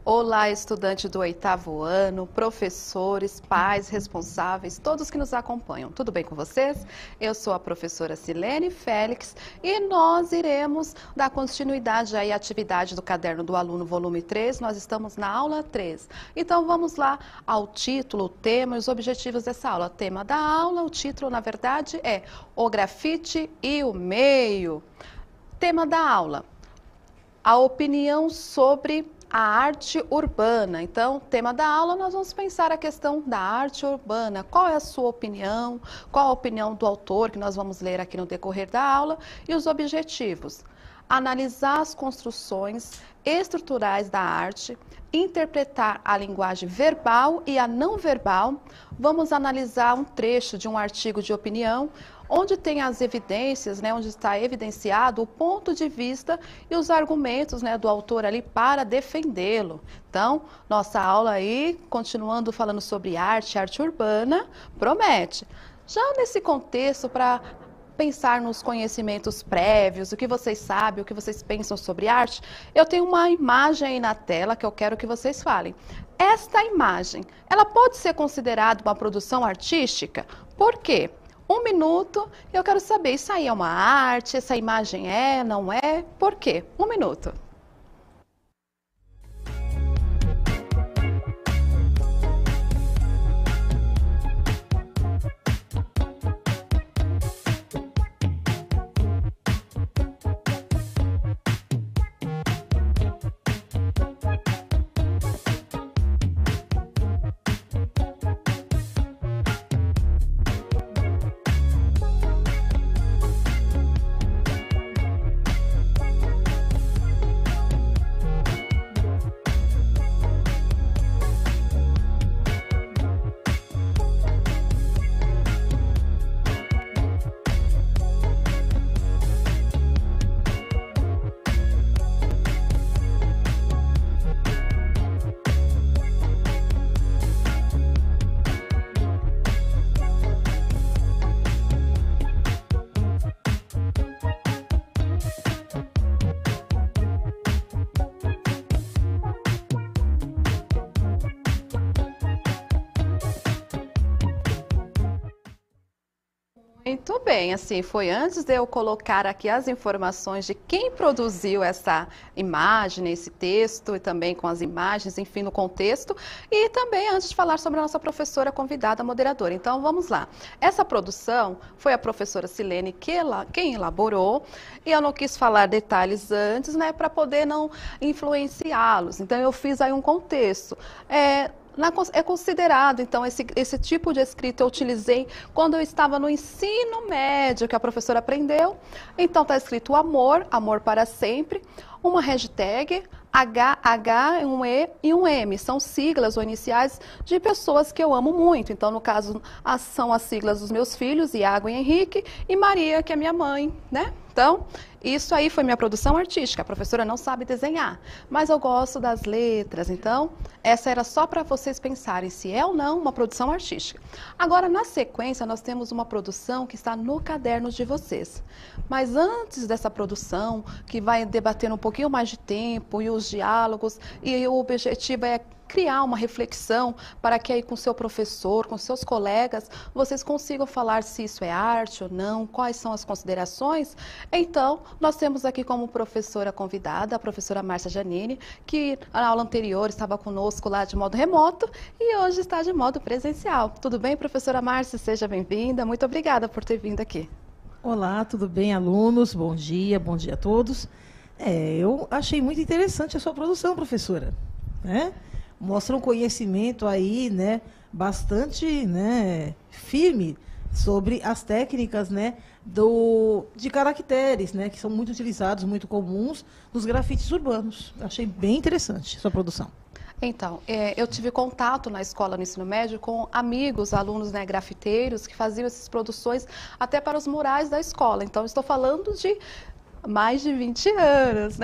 Olá, estudante do 8º ano, professores, pais, responsáveis, todos que nos acompanham. Tudo bem com vocês? Eu sou a professora Silene Félix e nós iremos dar continuidade aí à atividade do Caderno do Aluno, volume 3. Nós estamos na aula 3. Então vamos lá ao título, o tema e os objetivos dessa aula. Tema da aula, o título na verdade é O Grafite e o Meio. Tema da aula, a opinião sobre a arte urbana. Então, tema da aula, nós vamos pensar a questão da arte urbana. Qual é a sua opinião? Qual a opinião do autor que nós vamos ler aqui no decorrer da aula? E os objetivos. Analisar as construções estruturais da arte, interpretar a linguagem verbal e a não verbal. Vamos analisar um trecho de um artigo de opinião, onde tem as evidências, onde está evidenciado o ponto de vista e os argumentos do autor ali para defendê-lo. Então, nossa aula aí, continuando falando sobre arte urbana, promete. Já nesse contexto, para pensar nos conhecimentos prévios, o que vocês sabem, o que vocês pensam sobre arte, eu tenho uma imagem aí na tela que eu quero que vocês falem. Esta imagem, ela pode ser considerada uma produção artística? Por quê? 1 minuto, eu quero saber, isso aí é uma arte, essa imagem é, não é? Por quê? 1 minuto. Muito bem, assim, foi antes de eu colocar aqui as informações de quem produziu essa imagem, esse texto, e também com as imagens, enfim, no contexto, e também antes de falar sobre a nossa professora convidada, moderadora. Então, vamos lá. Essa produção foi a professora Silene quem elaborou, e eu não quis falar detalhes antes, para poder não influenciá-los. Então, eu fiz aí um contexto. É considerado, então, esse tipo de escrita eu utilizei quando eu estava no ensino médio, que a professora aprendeu. Então, está escrito amor, amor para sempre, uma hashtag, HH, um E e um M. São siglas ou iniciais de pessoas que eu amo muito. Então, no caso, são as siglas dos meus filhos, Iago e Henrique, e Maria, que é minha mãe, Então, isso aí foi minha produção artística. A professora não sabe desenhar, mas eu gosto das letras. Então, essa era só para vocês pensarem se é ou não uma produção artística. Agora, na sequência, nós temos uma produção que está no caderno de vocês. Mas antes dessa produção, que vai debater um pouquinho mais de tempo e os diálogos, e o objetivo é criar uma reflexão para que aí com seu professor, com seus colegas, vocês consigam falar se isso é arte ou não, quais são as considerações. Então, nós temos aqui como professora convidada a professora Márcia Janine, que na aula anterior estava conosco lá de modo remoto e hoje está de modo presencial. Tudo bem, professora Márcia? Seja bem-vinda. Muito obrigada por ter vindo aqui. Olá, tudo bem, alunos? Bom dia a todos. Eu achei muito interessante a sua produção, professora, Mostra um conhecimento aí, bastante, firme sobre as técnicas, de caracteres, que são muito utilizados, muito comuns nos grafites urbanos. Achei bem interessante a sua produção. Então, eu tive contato na escola, no ensino médio, com amigos, alunos grafiteiros, que faziam essas produções até para os murais da escola. Então, estou falando de mais de 20 anos,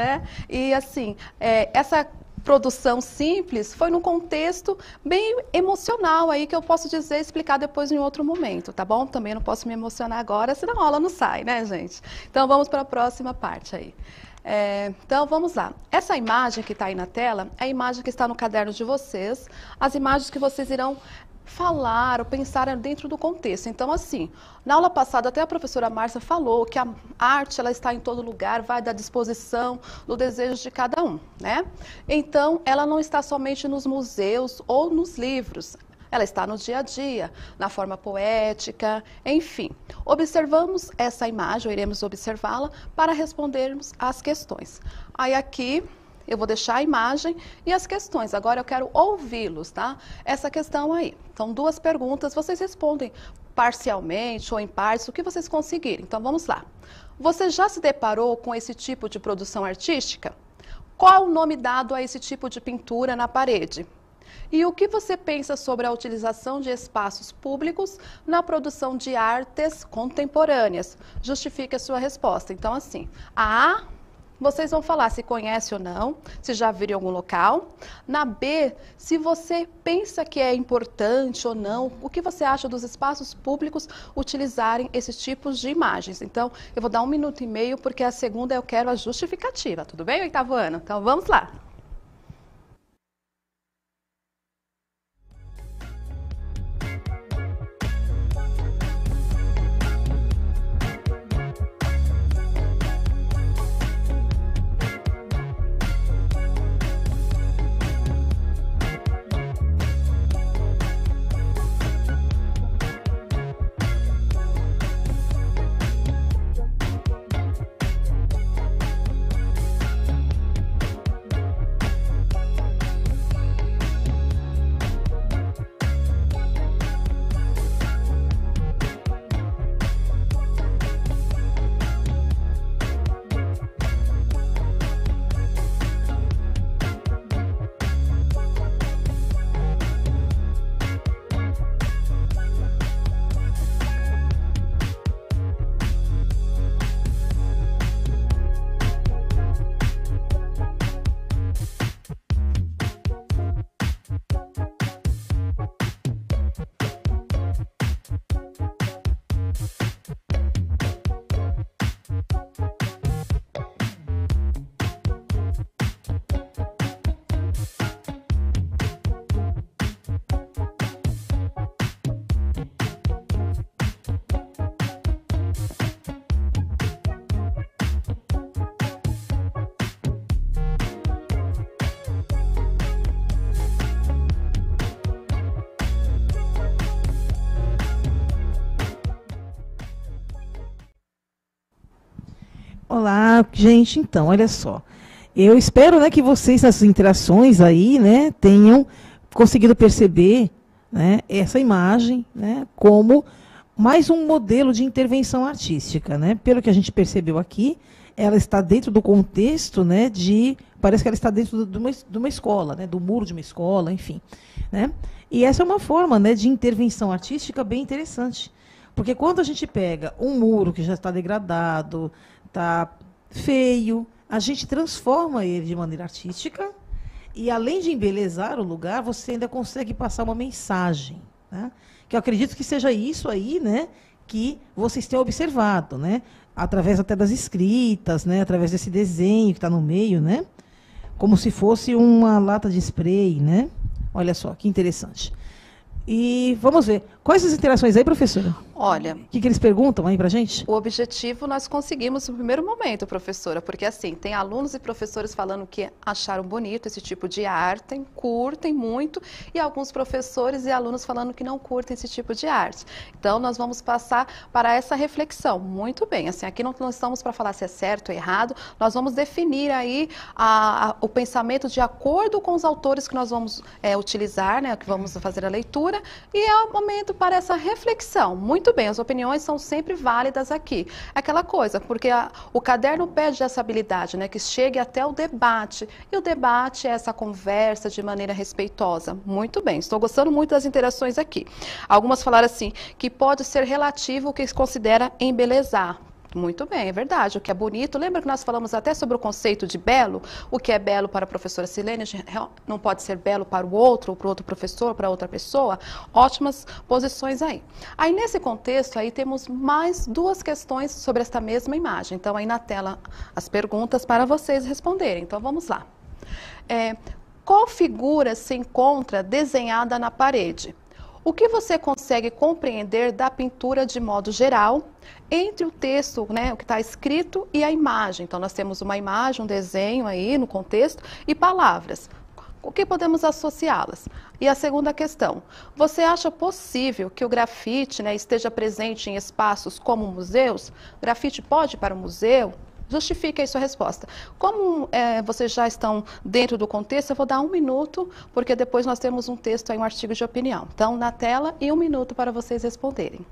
E, assim, essa produção simples foi num contexto bem emocional aí, que eu posso dizer, explicar depois em outro momento, tá bom? Também não posso me emocionar agora, senão a aula não sai, gente? Então, vamos para a próxima parte aí. Então, vamos lá. Essa imagem que está aí na tela é a imagem que está no caderno de vocês, as imagens que vocês irão falar ou pensar dentro do contexto. Então, assim, na aula passada até a professora Márcia falou que a arte ela está em todo lugar, vai da disposição, do desejo de cada um, né? Então, ela não está somente nos museus ou nos livros. Ela está no dia a dia, na forma poética, enfim. Observamos essa imagem, ou iremos observá-la, para respondermos às questões. Aí aqui eu vou deixar a imagem e as questões. Agora eu quero ouvi-los, tá? Essa questão aí. São 2 perguntas, vocês respondem parcialmente ou em partes, o que vocês conseguirem. Então vamos lá. Você já se deparou com esse tipo de produção artística? Qual o nome dado a esse tipo de pintura na parede? E o que você pensa sobre a utilização de espaços públicos na produção de artes contemporâneas? Justifique a sua resposta. Então, assim, a A, vocês vão falar se conhece ou não, se já viram em algum local. Na B, se você pensa que é importante ou não, o que você acha dos espaços públicos utilizarem esses tipos de imagens. Então, eu vou dar 1 minuto e meio, porque a segunda eu quero a justificativa. Tudo bem, 8º ano? Então, vamos lá. Olá, gente. Então, olha só. Eu espero, né, que vocês, nas interações aí, né, tenham conseguido perceber, né, essa imagem, né, como mais um modelo de intervenção artística, né? Pelo que a gente percebeu aqui, ela está dentro do contexto, né, parece que ela está dentro de uma escola, né, do muro de uma escola, enfim, né? E essa é uma forma, né, de intervenção artística bem interessante. Porque quando a gente pega um muro que já está degradado, está feio, a gente transforma ele de maneira artística e, além de embelezar o lugar, você ainda consegue passar uma mensagem, né? Que eu acredito que seja isso aí, né, que vocês têm observado, né, através até das escritas, né, através desse desenho que está no meio, né, como se fosse uma lata de spray, né? Olha só, que interessante. E vamos ver. Quais as interações aí, professora? Olha, O que eles perguntam aí pra gente? o objetivo nós conseguimos no primeiro momento, professora, porque assim, tem alunos e professores falando que acharam bonito esse tipo de arte, curtem muito, e alguns professores e alunos falando que não curtem esse tipo de arte. Então, nós vamos passar para essa reflexão. Muito bem, assim, aqui não estamos para falar se é certo ou errado, nós vamos definir aí o pensamento de acordo com os autores que nós vamos utilizar, né, que vamos fazer a leitura, e é o momento para essa reflexão. Muito bem, as opiniões são sempre válidas aqui. Aquela coisa, porque o caderno pede essa habilidade, né, que chegue até o debate. E o debate é essa conversa de maneira respeitosa. Muito bem, estou gostando muito das interações aqui. Algumas falaram assim, que pode ser relativo o que se considera embelezar. Muito bem, é verdade. O que é bonito, lembra que nós falamos até sobre o conceito de belo? O que é belo para a professora Silene não pode ser belo para o outro, ou para o outro professor, para outra pessoa. Ótimas posições aí. Aí nesse contexto, aí temos mais duas questões sobre esta mesma imagem. Então aí na tela as perguntas para vocês responderem. Então vamos lá. Qual figura se encontra desenhada na parede? O que você consegue compreender da pintura de modo geral entre o texto, né, o que está escrito e a imagem? Então, nós temos uma imagem, um desenho aí no contexto e palavras. O que podemos associá-las? E a segunda questão, você acha possível que o grafite, né, esteja presente em espaços como museus? O grafite pode ir para o museu? Justifique aí sua resposta. Como vocês já estão dentro do contexto, eu vou dar 1 minuto, porque depois nós temos um texto aí, um artigo de opinião. Então, na tela e 1 minuto para vocês responderem.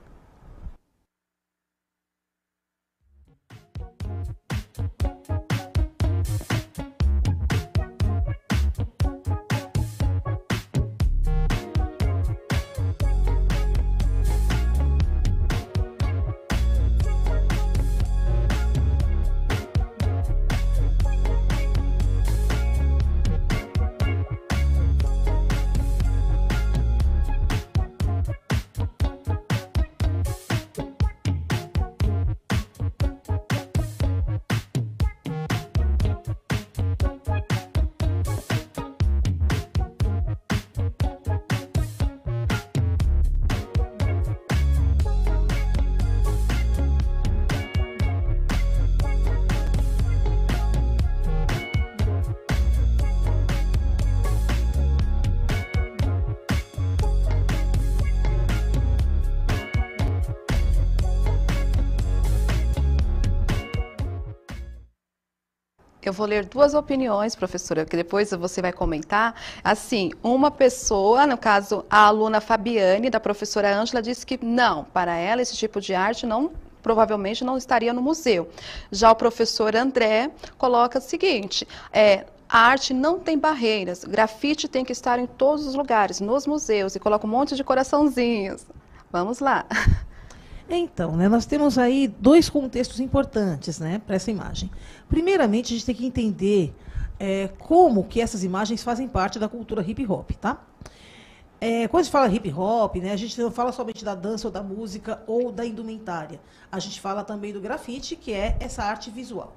Eu vou ler duas opiniões, professora, que depois você vai comentar. Assim, uma pessoa, no caso, a aluna Fabiane, da professora Ângela, disse que não, para ela esse tipo de arte provavelmente não estaria no museu. Já o professor André coloca o seguinte, a arte não tem barreiras, grafite tem que estar em todos os lugares, nos museus, e coloca um monte de coraçãozinhos. Vamos lá. Então, né, nós temos aí 2 contextos importantes, né, para essa imagem. Primeiramente, a gente tem que entender como que essas imagens fazem parte da cultura hip hop, tá? Quando a gente fala hip hop, né, a gente não fala somente da dança ou da música ou da indumentária. A gente fala também do grafite, que é essa arte visual.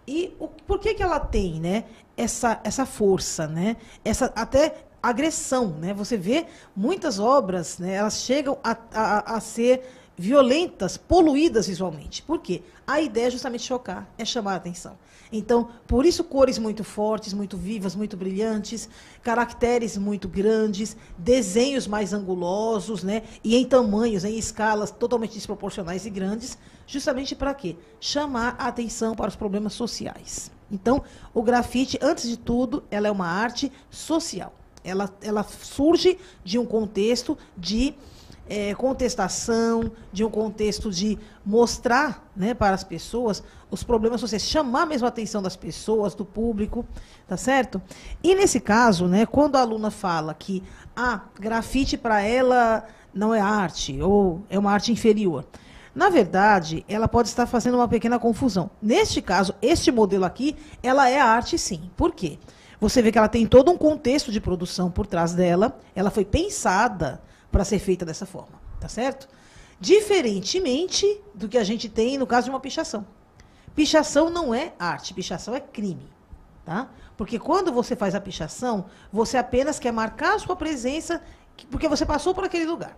E por que ela tem, né, essa força, né, essa até agressão, né? Você vê muitas obras, né, elas chegam a ser violentas, poluídas visualmente. Por quê? A ideia é justamente chocar, é chamar a atenção. Então, por isso, cores muito fortes, muito vivas, muito brilhantes, caracteres muito grandes, desenhos mais angulosos, né? E em tamanhos, em escalas totalmente desproporcionais e grandes, justamente para quê? Chamar a atenção para os problemas sociais. Então, o grafite, antes de tudo, ela é uma arte social. Ela surge de um contexto de contestação, de um contexto de mostrar, né, para as pessoas os problemas sociais, chamar mesmo a atenção das pessoas, do público, tá certo? E nesse caso, né, quando a aluna fala que grafite para ela não é arte, ou é uma arte inferior, na verdade, ela pode estar fazendo uma pequena confusão. Neste caso, este modelo aqui, ela é arte sim. Por quê? Você vê que ela tem todo um contexto de produção por trás dela, ela foi pensada para ser feita dessa forma, tá certo? Diferentemente do que a gente tem no caso de uma pichação. Pichação não é arte, pichação é crime, tá? Porque quando você faz a pichação, você apenas quer marcar a sua presença porque você passou por aquele lugar.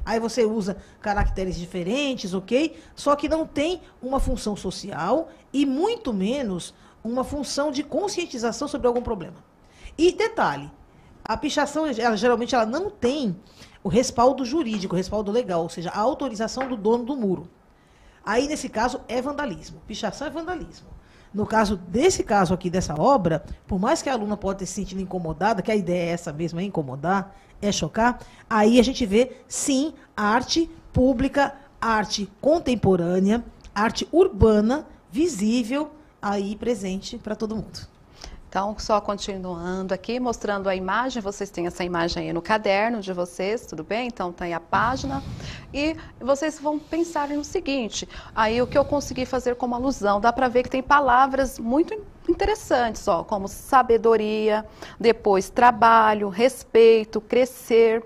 Aí você usa caracteres diferentes, ok? Só que não tem uma função social e muito menos uma função de conscientização sobre algum problema. E detalhe, a pichação, geralmente, ela não tem o respaldo jurídico, o respaldo legal, ou seja, a autorização do dono do muro. Aí, nesse caso, é vandalismo. Pichação é vandalismo. No caso desse caso aqui, dessa obra, por mais que a aluna pode ter se sentido incomodada, que a ideia é essa mesmo, é incomodar, é chocar, aí a gente vê, sim, arte pública, arte contemporânea, arte urbana, visível, aí presente para todo mundo. Então, só continuando aqui, mostrando a imagem, vocês têm essa imagem aí no caderno de vocês, tudo bem? Então, tem a página. E vocês vão pensar no seguinte, aí o que eu consegui fazer como alusão, dá para ver que tem palavras muito interessantes, ó, como sabedoria, depois trabalho, respeito, crescer,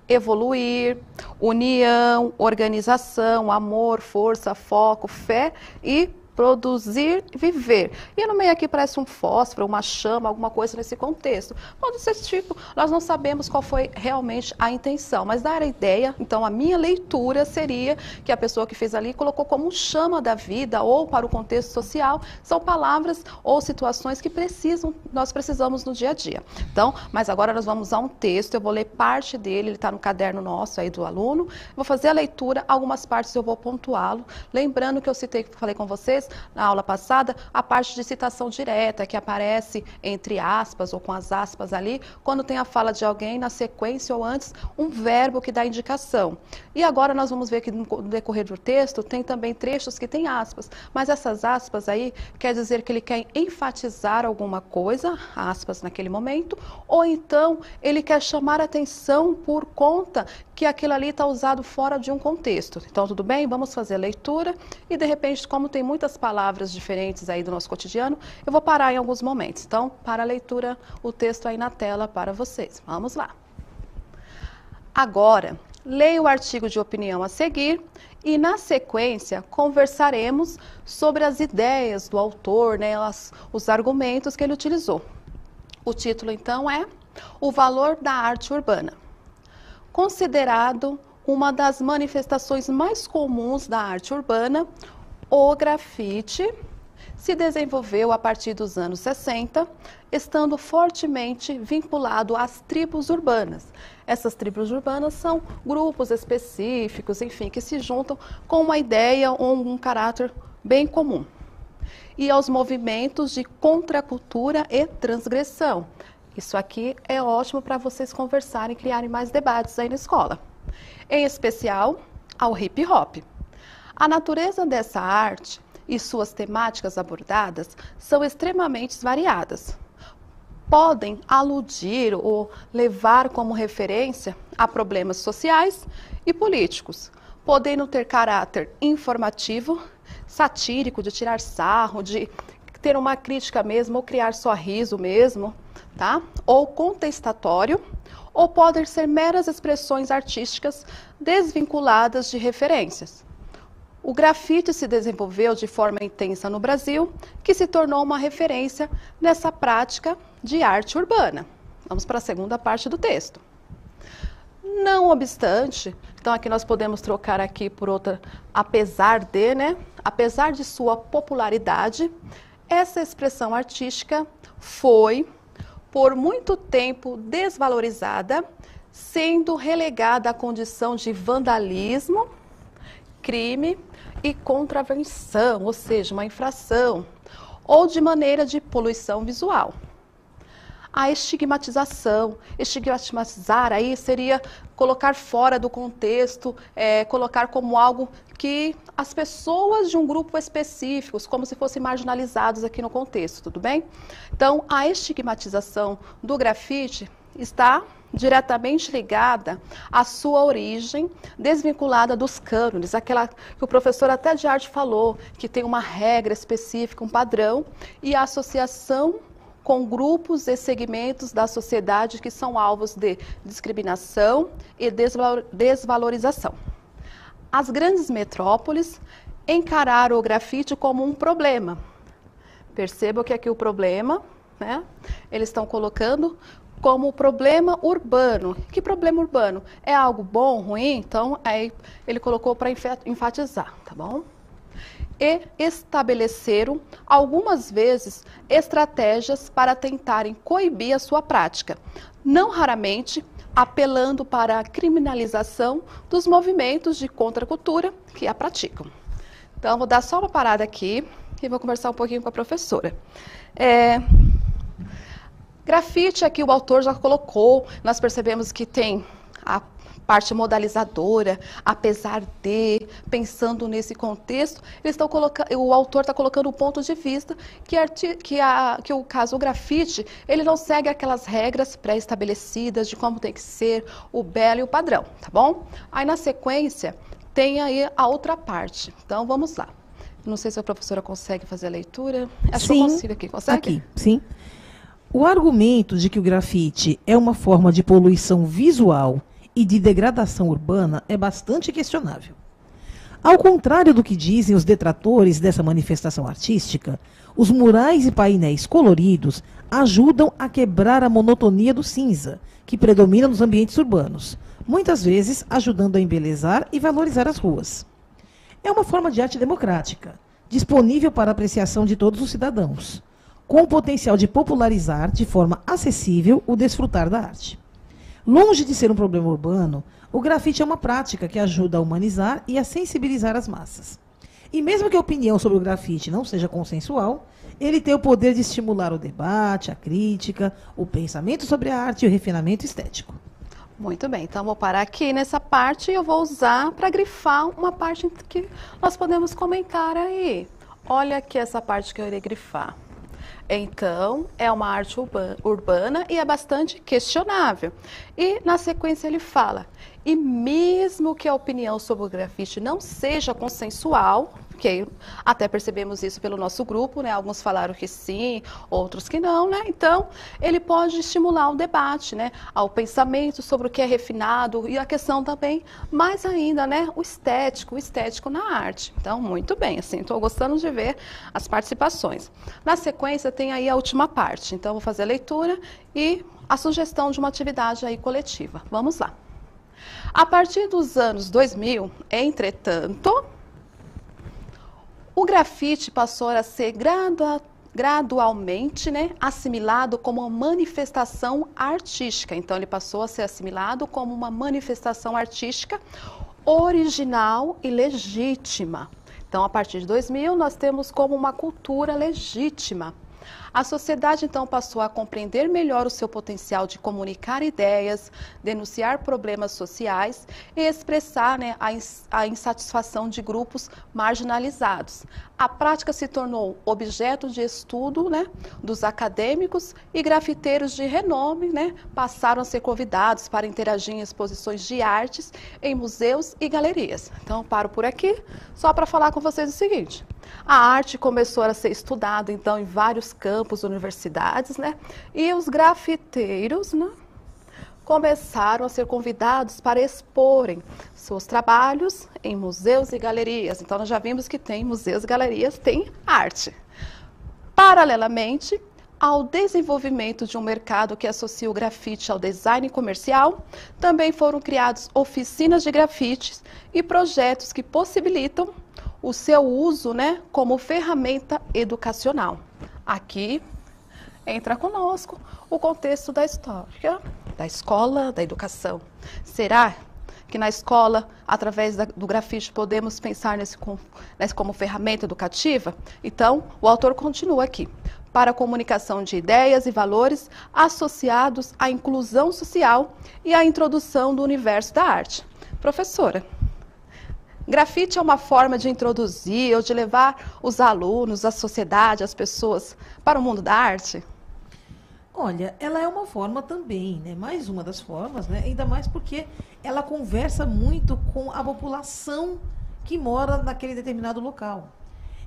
evoluir, união, organização, amor, força, foco, fé e produzir, viver. E no meio aqui parece um fósforo, uma chama, alguma coisa nesse contexto. Pode ser esse tipo, nós não sabemos qual foi realmente a intenção, mas dar a ideia, então a minha leitura seria que a pessoa que fez ali colocou como chama da vida ou para o contexto social, são palavras ou situações que nós precisamos no dia a dia. Então, mas agora nós vamos a um texto, eu vou ler parte dele, ele está no caderno nosso aí do aluno, vou fazer a leitura, algumas partes eu vou pontuá-lo, lembrando que eu falei com vocês, na aula passada, a parte de citação direta, que aparece entre aspas ou com as aspas ali, quando tem a fala de alguém na sequência ou antes, um verbo que dá indicação. E agora nós vamos ver que no decorrer do texto tem também trechos que tem aspas, mas essas aspas aí quer dizer que ele quer enfatizar alguma coisa, aspas naquele momento, ou então ele quer chamar atenção por conta que aquilo ali está usado fora de um contexto. Então, tudo bem? Vamos fazer a leitura e, de repente, como tem muitas palavras diferentes aí do nosso cotidiano, eu vou parar em alguns momentos. Então, para a leitura, o texto aí na tela para vocês. Vamos lá. Agora, leia o artigo de opinião a seguir e, na sequência, conversaremos sobre as ideias do autor, né, os argumentos que ele utilizou. O título, então, é O Valor da Arte Urbana. Considerado uma das manifestações mais comuns da arte urbana, o grafite se desenvolveu a partir dos anos 60, estando fortemente vinculado às tribos urbanas. Essas tribos urbanas são grupos específicos, enfim, que se juntam com uma ideia ou um caráter bem comum. E aos movimentos de contracultura e transgressão. Isso aqui é ótimo para vocês conversarem e criarem mais debates aí na escola. Em especial, ao hip hop. A natureza dessa arte e suas temáticas abordadas são extremamente variadas. Podem aludir ou levar como referência a problemas sociais e políticos, podendo ter caráter informativo, satírico, de tirar sarro, de ter uma crítica mesmo, ou criar só riso mesmo, tá? Ou contestatório, ou podem ser meras expressões artísticas desvinculadas de referências. O grafite se desenvolveu de forma intensa no Brasil, que se tornou uma referência nessa prática de arte urbana. Vamos para a segunda parte do texto. Não obstante, então aqui nós podemos trocar aqui por outra, apesar de, né? Apesar de sua popularidade, essa expressão artística foi, por muito tempo, desvalorizada, sendo relegada à condição de vandalismo, crime e contravenção, ou seja, uma infração, ou de maneira de poluição visual. A estigmatizar aí seria colocar fora do contexto, colocar como algo que as pessoas de um grupo específico, como se fossem marginalizados aqui no contexto, tudo bem? Então, a estigmatização do grafite está diretamente ligada à sua origem, desvinculada dos cânones, aquela que o professor até de arte falou, que tem uma regra específica, um padrão, e a associação com grupos e segmentos da sociedade que são alvos de discriminação e desvalorização. As grandes metrópoles encararam o grafite como um problema. Percebam que aqui o problema, né, eles estão colocando como problema urbano. Que problema urbano? É algo bom, ruim? Então, aí ele colocou para enfatizar, tá bom? E estabeleceram, algumas vezes, estratégias para tentarem coibir a sua prática, não raramente apelando para a criminalização dos movimentos de contracultura que a praticam. Então, vou dar só uma parada aqui e vou conversar um pouquinho com a professora. Grafite, aqui o autor já colocou, nós percebemos que tem a parte modalizadora, apesar de, pensando nesse contexto, eles estão o autor está colocando o ponto de vista que o caso o grafite, ele não segue aquelas regras pré-estabelecidas de como tem que ser o belo e o padrão, tá bom? Aí na sequência, tem aí a outra parte. Então, vamos lá. Não sei se a professora consegue fazer a leitura. Acho que eu consigo aqui. Consegue? Aqui, sim. O argumento de que o grafite é uma forma de poluição visual e de degradação urbana é bastante questionável. Ao contrário do que dizem os detratores dessa manifestação artística, os murais e painéis coloridos ajudam a quebrar a monotonia do cinza, que predomina nos ambientes urbanos, muitas vezes ajudando a embelezar e valorizar as ruas. É uma forma de arte democrática, disponível para apreciação de todos os cidadãos, com o potencial de popularizar de forma acessível o desfrutar da arte. Longe de ser um problema urbano, o grafite é uma prática que ajuda a humanizar e a sensibilizar as massas. E mesmo que a opinião sobre o grafite não seja consensual, ele tem o poder de estimular o debate, a crítica, o pensamento sobre a arte e o refinamento estético. Muito bem, então vou parar aqui nessa parte e eu vou usar para grifar uma parte que nós podemos comentar aí. Olha aqui essa parte que eu irei grifar. Então, é uma arte urbana e é bastante questionável. E, na sequência, ele fala, e mesmo que a opinião sobre o grafite não seja consensual, que até percebemos isso pelo nosso grupo, né? Alguns falaram que sim, outros que não, né? Então, ele pode estimular o debate, né? Ao pensamento sobre o que é refinado e a questão também, mais ainda, né? O estético na arte. Então, muito bem, assim, estou gostando de ver as participações. Na sequência, tem aí a última parte. Então, vou fazer a leitura e a sugestão de uma atividade aí coletiva. Vamos lá. A partir dos anos 2000, entretanto, o grafite passou a ser gradualmente, né, assimilado como uma manifestação artística. Então, ele passou a ser assimilado como uma manifestação artística original e legítima. Então, a partir de 2000, nós temos como uma cultura legítima. A sociedade, então, passou a compreender melhor o seu potencial de comunicar ideias, denunciar problemas sociais e expressar, né, a insatisfação de grupos marginalizados. A prática se tornou objeto de estudo, né, dos acadêmicos e grafiteiros de renome, né, passaram a ser convidados para interagir em exposições de artes em museus e galerias. Então, paro por aqui, só para falar com vocês o seguinte. A arte começou a ser estudada, então, em vários campos, universidades, né? E os grafiteiros, né, começaram a ser convidados para exporem seus trabalhos em museus e galerias. Então, nós já vimos que tem museus e galerias, tem arte. Paralelamente ao desenvolvimento de um mercado que associa o grafite ao design comercial, também foram criadas oficinas de grafites e projetos que possibilitam o seu uso, né, como ferramenta educacional. Aqui entra conosco o contexto da história, da escola, da educação. Será que na escola, através do grafite, podemos pensar nesse como ferramenta educativa? Então, o autor continua aqui. Para a comunicação de ideias e valores associados à inclusão social e à introdução do universo da arte. Professora, grafite é uma forma de introduzir ou de levar os alunos, a sociedade, as pessoas para o mundo da arte? Olha, ela é uma forma também, né? Mais uma das formas, né? Ainda mais porque ela conversa muito com a população que mora naquele determinado local.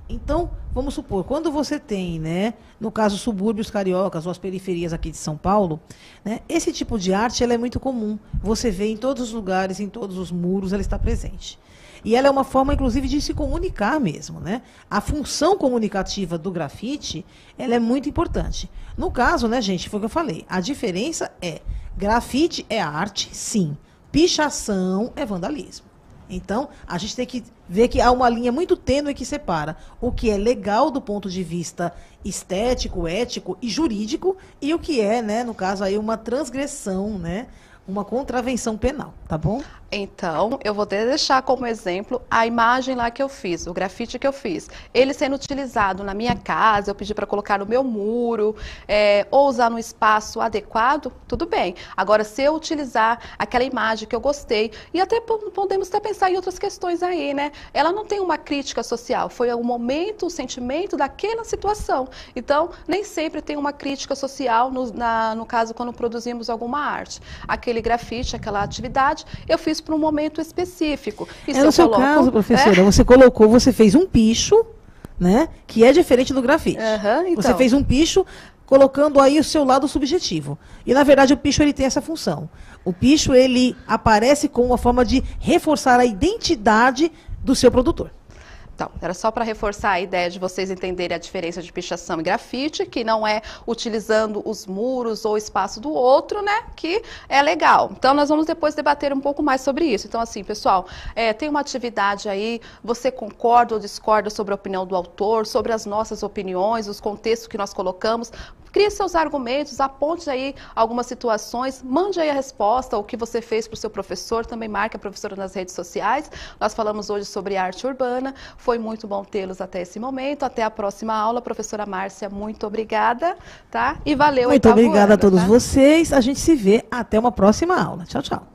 Então, vamos supor, quando você tem, né, no caso, subúrbios cariocas ou as periferias aqui de São Paulo, né, esse tipo de arte ela é muito comum. Você vê em todos os lugares, em todos os muros, ela está presente. E ela é uma forma, inclusive, de se comunicar mesmo, né? A função comunicativa do grafite, ela é muito importante. No caso, né, gente, foi o que eu falei. A diferença é, grafite é arte, sim. Pichação é vandalismo. Então, a gente tem que ver que há uma linha muito tênue que separa o que é legal do ponto de vista estético, ético e jurídico e o que é, né, no caso aí, uma transgressão, né? Uma contravenção penal, tá bom? Então, eu vou deixar como exemplo a imagem lá que eu fiz, o grafite que eu fiz. Ele sendo utilizado na minha casa, eu pedi para colocar no meu muro, ou usar num espaço adequado, tudo bem. Agora, se eu utilizar aquela imagem que eu gostei, e até podemos até pensar em outras questões aí, né? Ela não tem uma crítica social, foi o momento, o sentimento daquela situação. Então, nem sempre tem uma crítica social, no caso, quando produzimos alguma arte. Aquele aquele grafite, aquela atividade, eu fiz para um momento específico. E No seu caso, professora, você fez um picho, né, que é diferente do grafite. Então. Você fez um picho colocando aí o seu lado subjetivo. E, na verdade, o picho ele tem essa função. O picho ele aparece como uma forma de reforçar a identidade do seu produtor. Então, era só para reforçar a ideia de vocês entenderem a diferença de pichação e grafite, que não é utilizando os muros ou o espaço do outro, né, que é legal. Então, nós vamos depois debater um pouco mais sobre isso. Então, assim, pessoal, tem uma atividade aí, você concorda ou discorda sobre a opinião do autor, sobre as nossas opiniões, os contextos que nós colocamos. Crie seus argumentos, aponte aí algumas situações, mande aí a resposta, o que você fez para o seu professor, também marque a professora nas redes sociais. Nós falamos hoje sobre arte urbana, foi muito bom tê-los até esse momento, até a próxima aula. Professora Márcia, muito obrigada, tá? E valeu. Muito obrigada a todos vocês, a gente se vê até uma próxima aula. Tchau, tchau.